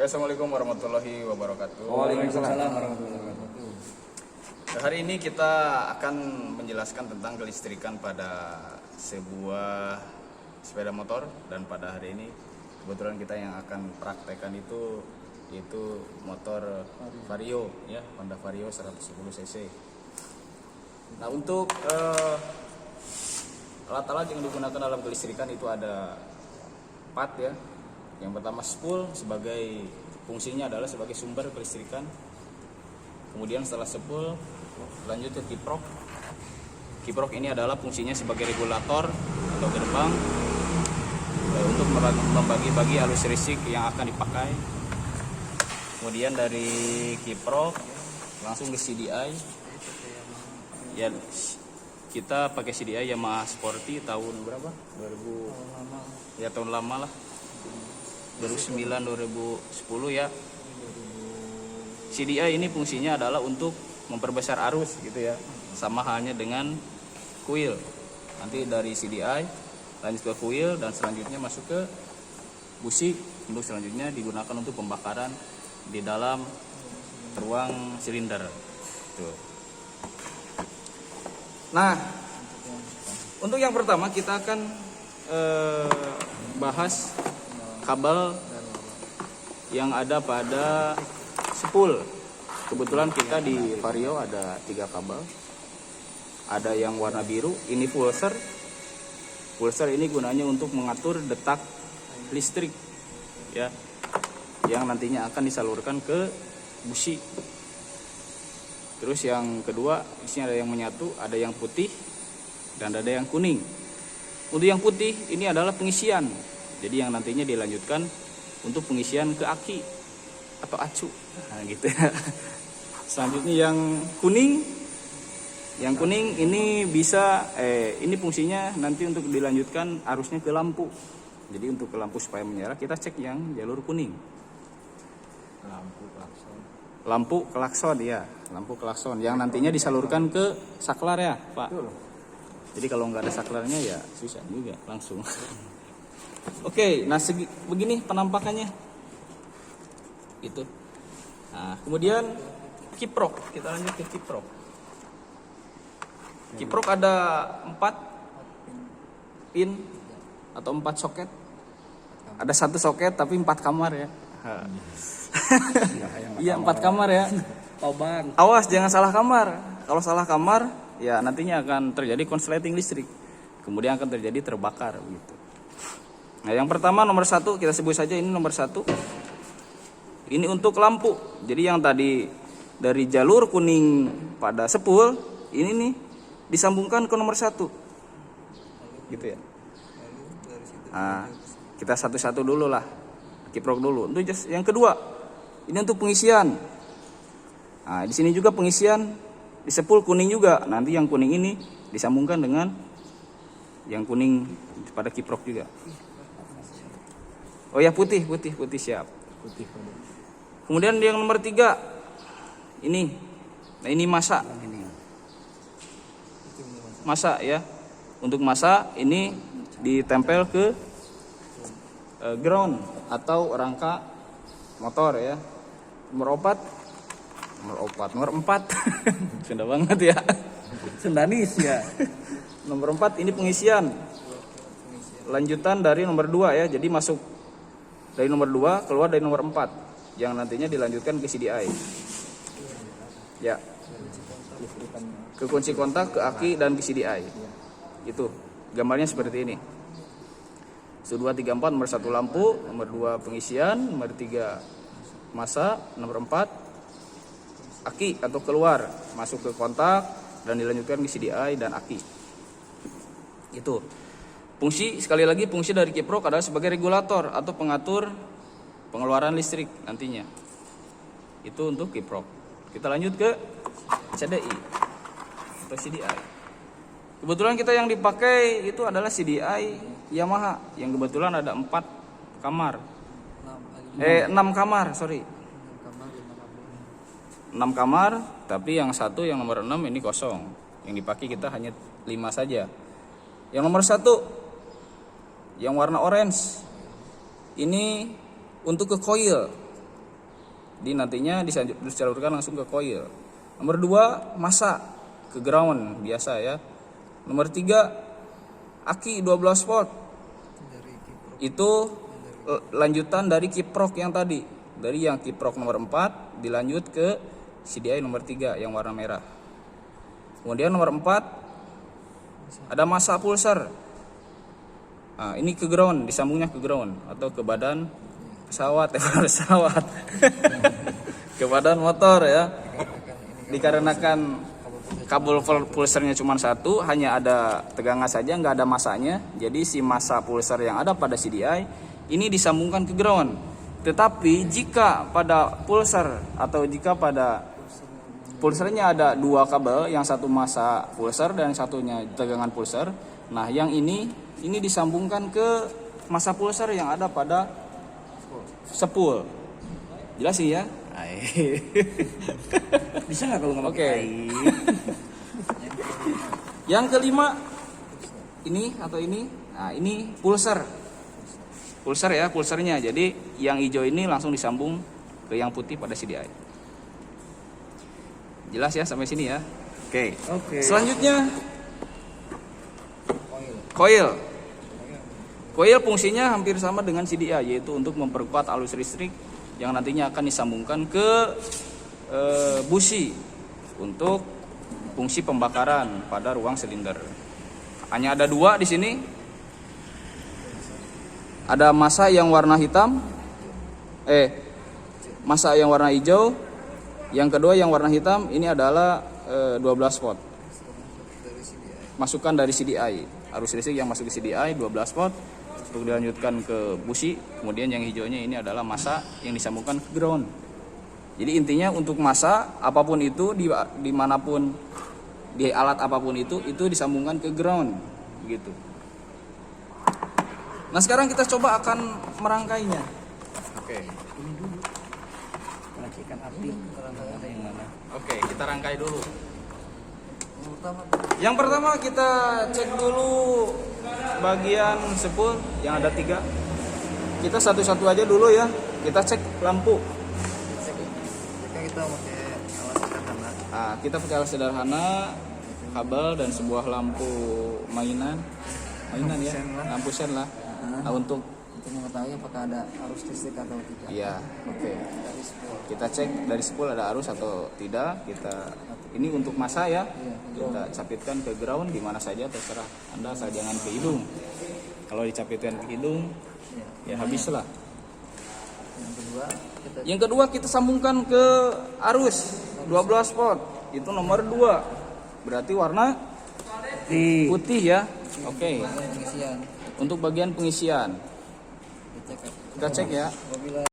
Oke, assalamualaikum warahmatullahi wabarakatuh. Waalaikumsalam warahmatullahi wabarakatuh. Hari ini kita akan menjelaskan tentang kelistrikan pada sebuah sepeda motor, dan pada hari ini kebetulan kita yang akan praktekkan itu yaitu motor Vario, ya, Honda Vario 110 cc. Nah, untuk alat-alat yang digunakan dalam kelistrikan itu ada 4, ya. Yang pertama spool, sebagai fungsinya adalah sebagai sumber kelistrikan. Kemudian setelah spool lanjut ke kiprok. Kiprok ini adalah fungsinya sebagai regulator atau gerbang untuk membagi-bagi arus listrik yang akan dipakai. Kemudian dari kiprok langsung ke CDI. Ya, kita pakai CDI Yamaha Sporty tahun berapa? 2000. Ya, tahun lama lah. 2009 2010 ya. CDI ini fungsinya adalah untuk memperbesar arus gitu ya. Sama halnya dengan kuil. Nanti dari CDI lanjut ke kuil dan selanjutnya masuk ke busi untuk selanjutnya digunakan untuk pembakaran di dalam ruang silinder. Tuh. Nah, untuk yang pertama kita akan bahas kabel yang ada pada spool. Kebetulan kita di Vario ada 3 kabel. Ada yang warna biru, ini pulser. Pulser ini gunanya untuk mengatur detak listrik, ya, yang nantinya akan disalurkan ke busi. Terus yang kedua, di sini ada yang menyatu, ada yang putih, dan ada yang kuning. Untuk yang putih ini adalah pengisian. Jadi yang nantinya dilanjutkan untuk pengisian ke aki atau acu. Nah, gitu ya. Selanjutnya yang kuning. Yang kuning ini bisa ini fungsinya nanti untuk dilanjutkan arusnya ke lampu. Jadi untuk ke lampu supaya menyala kita cek yang jalur kuning. Lampu klakson ya, lampu klakson yang nantinya disalurkan ke saklar ya, Pak. Jadi kalau nggak ada saklarnya ya susah juga langsung. Oke, nah begini penampakannya. Itu. Nah, kemudian kiprok, kita lanjut ke kiprok. Kiprok ada 4 pin atau 4 soket. Ada 1 soket tapi 4 kamar ya. Iya, 4 kamar ya. Oh bang, Awas jangan salah kamar. Kalau salah kamar ya nantinya akan terjadi konsleting listrik. Kemudian akan terjadi terbakar begitu. Nah, yang pertama nomor 1 kita sebut saja ini nomor 1. Ini untuk lampu. Jadi yang tadi dari jalur kuning pada spool ini nih disambungkan ke nomor 1. Gitu ya. Nah, kita satu-satu dulu lah. Kiprok dulu. Untuk yang kedua, ini untuk pengisian. Nah, di sini juga pengisian di spool kuning juga. Nanti yang kuning ini disambungkan dengan yang kuning pada kiprok juga. Oh ya, putih siap. putih. Kemudian yang nomor 3 ini, nah ini masa, masa ya. Untuk masa ini ditempel ke ground atau rangka motor ya. Nomor 4, sudah banget ya. Sendanis ya. Nomor 4 ini pengisian. Lanjutan dari nomor 2 ya. Jadi masuk dari nomor 2 keluar dari nomor 4 yang nantinya dilanjutkan ke CDI. Ya. Ke kunci kontak, ke aki dan ke CDI. Itu. Gambarnya seperti ini. 1 2 3 4 nomor 1 lampu, nomor 2 pengisian, nomor 3 masa, nomor 4 aki atau keluar, masuk ke kontak dan dilanjutkan ke CDI dan aki. Itu. Fungsi, sekali lagi fungsi dari kiprok adalah sebagai regulator atau pengatur pengeluaran listrik nantinya. Itu untuk kiprok. Kita lanjut ke CDI atau CDI. Kebetulan kita yang dipakai itu adalah CDI Yamaha yang kebetulan ada 4 kamar. 6 kamar, sorry. 6 kamar, tapi yang satu yang nomor 6 ini kosong. Yang dipakai kita hanya 5 saja. Yang nomor 1 yang warna orange ini untuk ke coil. Jadi nantinya disalurkan langsung ke coil. Nomor 2 masa ke ground biasa ya. Nomor 3 aki 12 volt. Itu lanjutan dari kiprok yang tadi. Dari yang kiprok nomor 4 dilanjut ke CDI nomor 3 yang warna merah. Kemudian nomor 4 ada masa pulsar. Nah, ini ke ground, disambungnya ke ground atau ke badan pesawat pesawat. Ke badan motor ya. Dikarenakan kabel pulsarnya cuma satu, hanya ada tegangan saja, nggak ada masanya. Jadi si masa pulsar yang ada pada CDI ini disambungkan ke ground. Tetapi jika pada pulsar atau jika pada pulsarnya ada dua kabel, yang satu masa pulsar dan satunya tegangan pulsar. Nah, yang ini disambungkan ke masa pulsar yang ada pada sepul. Jelas sih ya? Bisa nggak kalau nggak pakai Oke. air? Yang kelima ini atau ini, nah ini pulsar ya, pulsarnya. Jadi yang hijau ini langsung disambung ke yang putih pada CDI. Jelas ya sampai sini ya? Oke. Selanjutnya coil. Coil fungsinya hampir sama dengan CDI, yaitu untuk memperkuat arus listrik yang nantinya akan disambungkan ke busi untuk fungsi pembakaran pada ruang silinder. Hanya ada dua di sini. Ada masa yang warna hitam, masa yang warna hijau. Yang kedua yang warna hitam ini adalah 12 volt. Masukan dari CDI. Arus listrik yang masuk ke CDI 12 volt untuk dilanjutkan ke busi. Kemudian yang hijaunya ini adalah masa yang disambungkan ke ground. Jadi intinya untuk masa apapun itu dimanapun di alat apapun itu disambungkan ke ground gitu. Nah sekarang kita coba akan merangkainya. Oke. Racikan api ada yang mana? Oke, kita rangkai dulu. Yang pertama kita cek dulu bagian sepul yang ada 3. Kita satu-satu aja dulu ya. Kita cek lampu. Kita pakai alat sederhana. Nah, kita pakai alat sederhana, kabel dan sebuah lampu mainan ya, lampu sen lah. Nah, untuk mengetahui apakah ada arus listrik atau tidak. iya, oke. Dari spool. Kita cek dari spool ada arus atau tidak. Ini untuk masa ya. Kita capitkan ke ground di mana saja terserah Anda, asal jangan ke hidung. Kalau dicapitkan ke hidung ya habislah. Yang kedua kita sambungkan ke arus 12 volt. Itu nomor 2. Berarti warna putih ya. Oke. Untuk bagian pengisian. Kita cek ya.